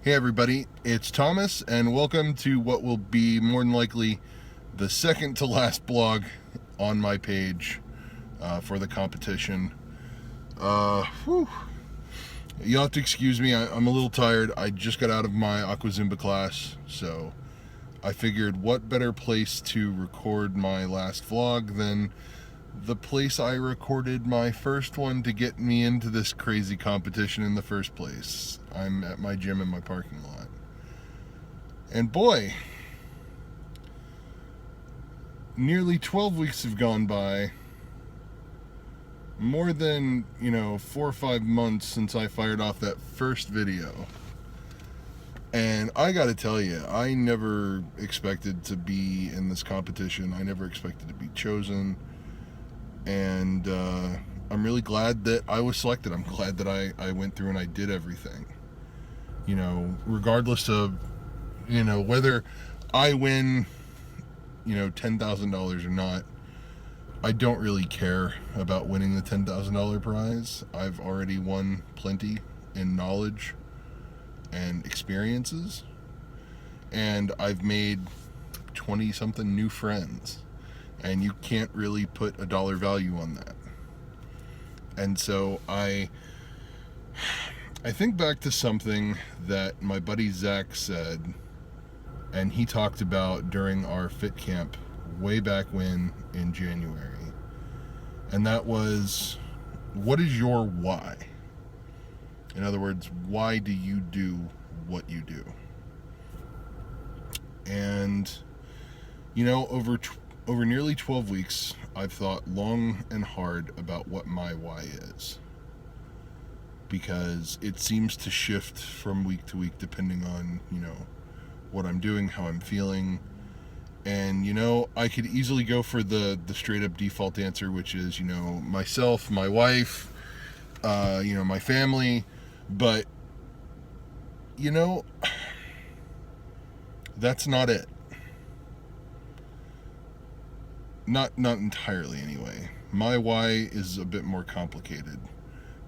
Hey everybody, it's Thomas, and welcome to what will be more than likely the second to last blog on my page for the competition. Whew. You'll have to excuse me, I'm a little tired. I just got out of my Aqua Zumba class, so I figured what better place to record my last vlog than the place I recorded my first one to get me into this crazy competition in the first place. I'm at my gym in my parking lot. And boy, nearly 12 weeks have gone by. More than, 4 or 5 months since I fired off that first video. And I gotta tell you, I never expected to be in this competition. I never expected to be chosen. And I'm really glad that I was selected. I'm glad that I went through and I did everything. Regardless of, whether I win, $10,000 or not, I don't really care about winning the $10,000 prize. I've already won plenty in knowledge and experiences. And I've made 20-something new friends. And you can't really put a dollar value on that. And so I think back to something that my buddy Zach said, and he talked about during our fit camp way back when in January. And that was, what is your why? In other words, why do you do what you do? And, over nearly 12 weeks, I've thought long and hard about what my why is. Because it seems to shift from week to week depending on, what I'm doing, how I'm feeling. And, I could easily go for the straight up default answer, which is, myself, my wife, my family. But, that's not it. Not entirely, anyway. My why is a bit more complicated.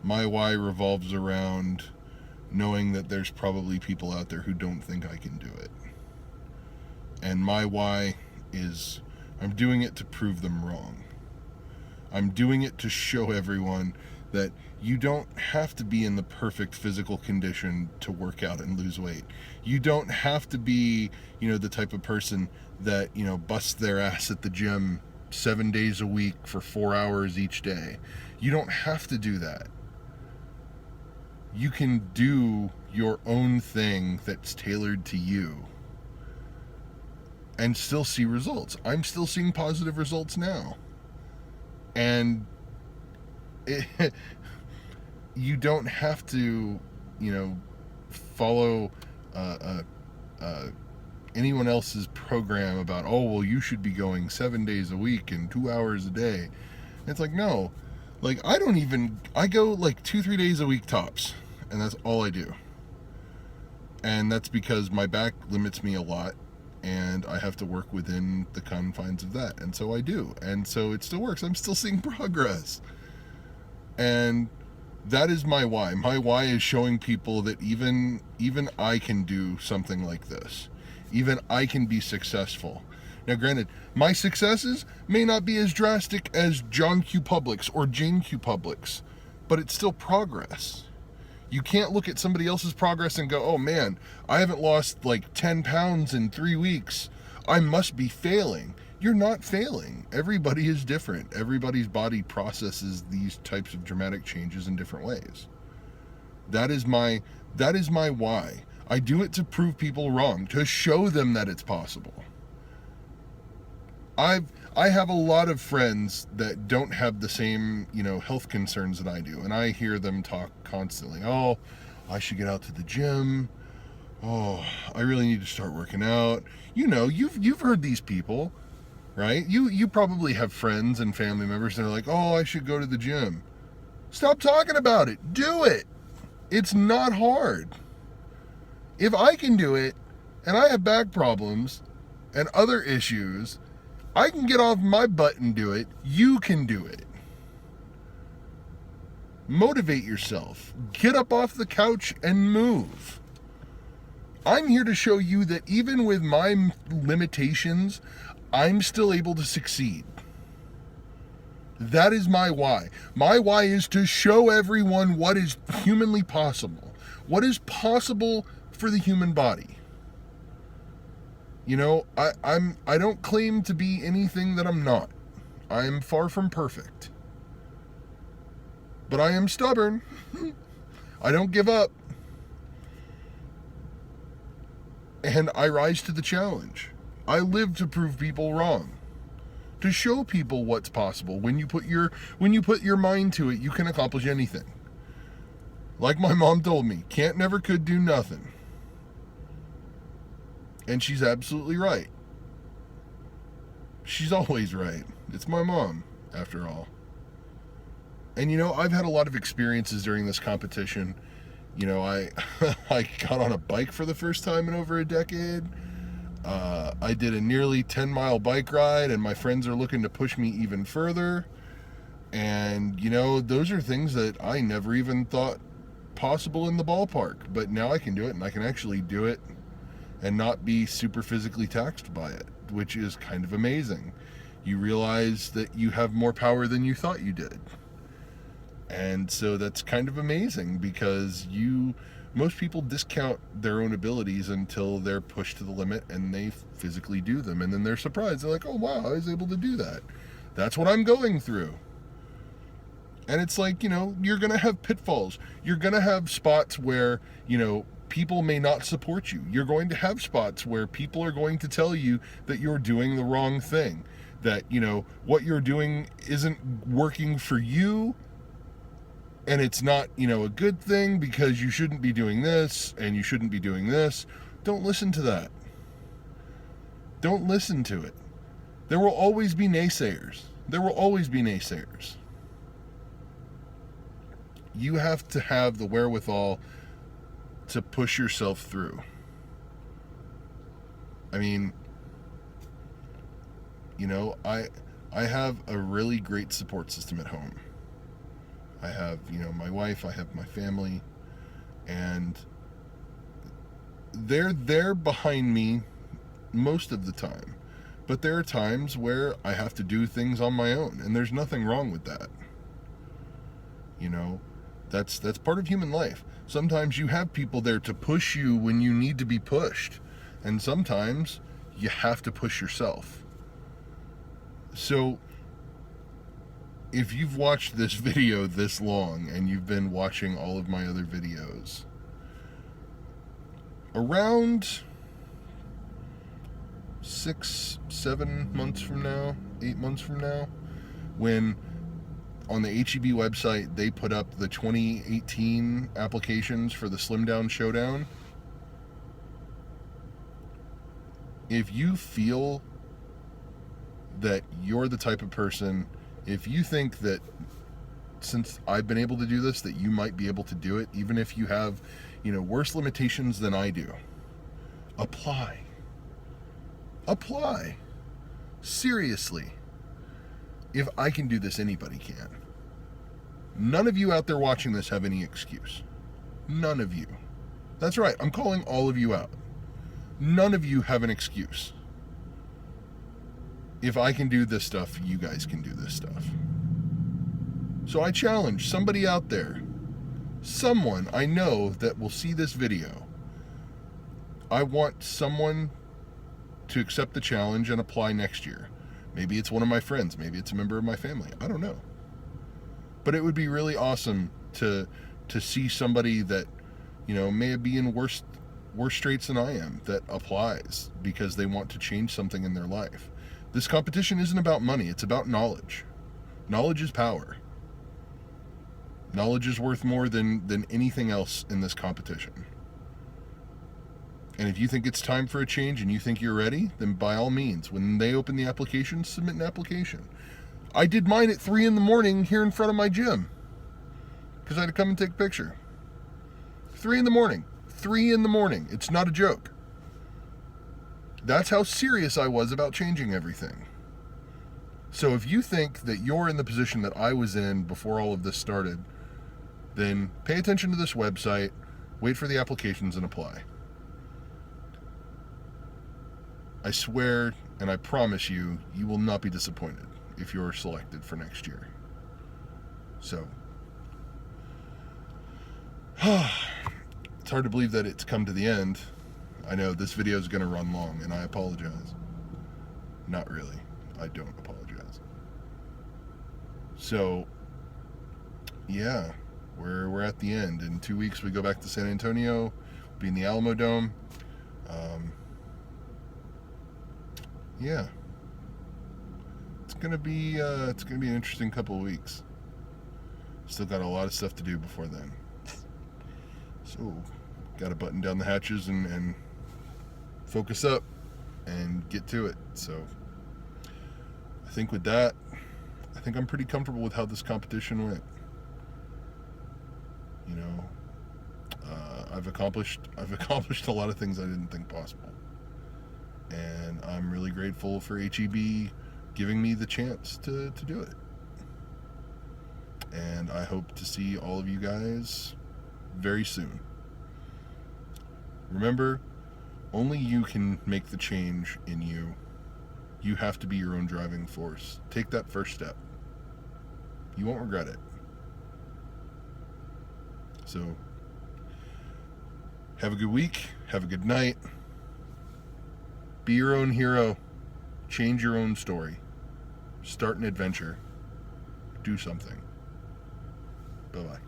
My why revolves around knowing that there's probably people out there who don't think I can do it. And my why is I'm doing it to prove them wrong. I'm doing it to show everyone that you don't have to be in the perfect physical condition to work out and lose weight. You don't have to be, the type of person that, busts their ass at the gym 7 days a week for 4 hours each day. You don't have to do that. You can do your own thing that's tailored to you and still see results. I'm still seeing positive results now. And you don't have to, follow anyone else's program about, you should be going 7 days a week and 2 hours a day. It's like, no. Like, I go like 2-3 days a week tops, and that's all I do. And that's because my back limits me a lot, and I have to work within the confines of that. And so I do. And so it still works. I'm still seeing progress. And that is my why. My why is showing people that even I can do something like this. Even I can be successful. Now, granted, my successes may not be as drastic as John Q. Public's or Jane Q. Public's, but it's still progress. You can't look at somebody else's progress and go, oh man, I haven't lost like 10 pounds in 3 weeks. I must be failing. You're not failing. Everybody is different. Everybody's body processes these types of dramatic changes in different ways. That is my why. I do it to prove people wrong, to show them that it's possible. I have a lot of friends that don't have the same, health concerns that I do, and I hear them talk constantly. Oh, I should get out to the gym. Oh, I really need to start working out. You've heard these people, right? You probably have friends and family members that are like, oh, I should go to the gym. Stop talking about it. Do it. It's not hard. If I can do it, and I have back problems and other issues, I can get off my butt and do it. You can do it. Motivate yourself. Get up off the couch and move. I'm here to show you that even with my limitations, I'm still able to succeed. That is my why. My why is to show everyone what is humanly possible. What is possible for the human body. You know, I don't claim to be anything that I'm not. I am far from perfect. But I am stubborn. I don't give up. And I rise to the challenge. I live to prove people wrong. To show people what's possible. When you put your mind to it, you can accomplish anything. Like my mom told me, can't, never, could, do nothing. And she's absolutely right. She's always right. It's my mom, after all. And you know, I've had a lot of experiences during this competition. You know, I got on a bike for the first time in over a decade. I did a nearly 10-mile bike ride, and my friends are looking to push me even further. And, you know, those are things that I never even thought possible in the ballpark. But now I can do it, and I can actually do it and not be super physically taxed by it, which is kind of amazing. You realize that you have more power than you thought you did. And so that's kind of amazing, because most people discount their own abilities until they're pushed to the limit and they physically do them. And then they're surprised. They're like, oh, wow, I was able to do that. That's what I'm going through. And it's like, you know, you're going to have pitfalls. You're going to have spots where, you know, people may not support you. You're going to have spots where people are going to tell you that you're doing the wrong thing. That, you know, what you're doing isn't working for you. And it's not, you know, a good thing because you shouldn't be doing this and you shouldn't be doing this. Don't listen to that. Don't listen to it. There will always be naysayers. There will always be naysayers. You have to have the wherewithal to push yourself through. I mean, you know, I have a really great support system at home. I have, you know, my wife, I have my family, and they're there behind me most of the time. But there are times where I have to do things on my own, and there's nothing wrong with that. You know, that's part of human life. Sometimes you have people there to push you when you need to be pushed, and sometimes you have to push yourself. So if you've watched this video this long and you've been watching all of my other videos, around 6-7 months from now, 8 months from now, when on the HEB website they put up the 2018 applications for the Slim Down Showdown, if you feel that you're the type of person, if you think that since I've been able to do this, that you might be able to do it, even if you have, you know, worse limitations than I do, apply. Apply. Seriously. If I can do this, anybody can. None of you out there watching this have any excuse. None of you. That's right, I'm calling all of you out. None of you have an excuse. If I can do this stuff, you guys can do this stuff. So I challenge somebody out there, someone I know that will see this video. I want someone to accept the challenge and apply next year. Maybe it's one of my friends, maybe it's a member of my family, I don't know. But it would be really awesome to see somebody that, you know, may be in worse straits than I am, that applies because they want to change something in their life. This competition isn't about money, it's about knowledge. Knowledge is power. Knowledge is worth more than anything else in this competition. And if you think it's time for a change and you think you're ready, then by all means, when they open the application, submit an application. I did mine at 3 a.m. here in front of my gym because I had to come and take a picture. 3 a.m. 3 a.m. It's not a joke. That's how serious I was about changing everything. So if you think that you're in the position that I was in before all of this started, then pay attention to this website, wait for the applications, and apply. I swear and I promise you, you will not be disappointed if you're selected for next year. So, it's hard to believe that it's come to the end. I know this video is going to run long, and I apologize. Not really. I don't apologize. So, yeah, we're at the end. In 2 weeks, we go back to San Antonio. We'll be in the Alamo Dome. Yeah, it's gonna be an interesting couple of weeks. Still got a lot of stuff to do before then. So, got to button down the hatches and focus up and get to it. So, I think with that, I think I'm pretty comfortable with how this competition went. You know, I've accomplished a lot of things I didn't think possible, and I'm really grateful for HEB giving me the chance to do it. And I hope to see all of you guys very soon. Remember, only you can make the change in you. You have to be your own driving force. Take that first step. You won't regret it. So, have a good week. Have a good night. Be your own hero. Change your own story. Start an adventure. Do something. Bye-bye.